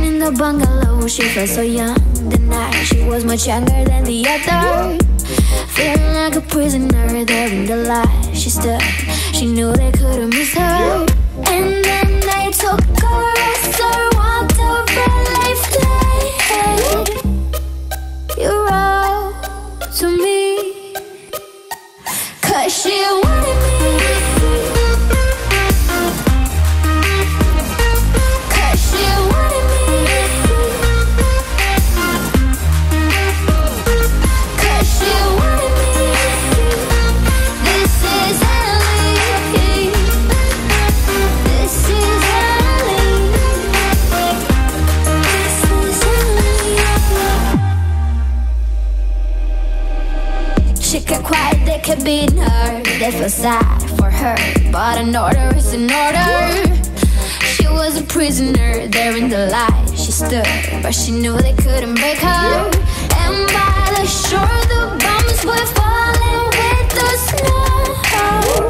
in the bungalow, she felt so young. The night she was much younger than the other, feeling like a prisoner there in the light. She stood, she knew they couldn't miss her. And then they took her as her, walked over life dead. You wrote to me, 'cause she wanted me. She kept quiet, they kept beating her. They felt sad for her, but an order is an order. She was a prisoner there in the light. She stood, but she knew they couldn't break her. And by the shore, the bombs were falling with the snow.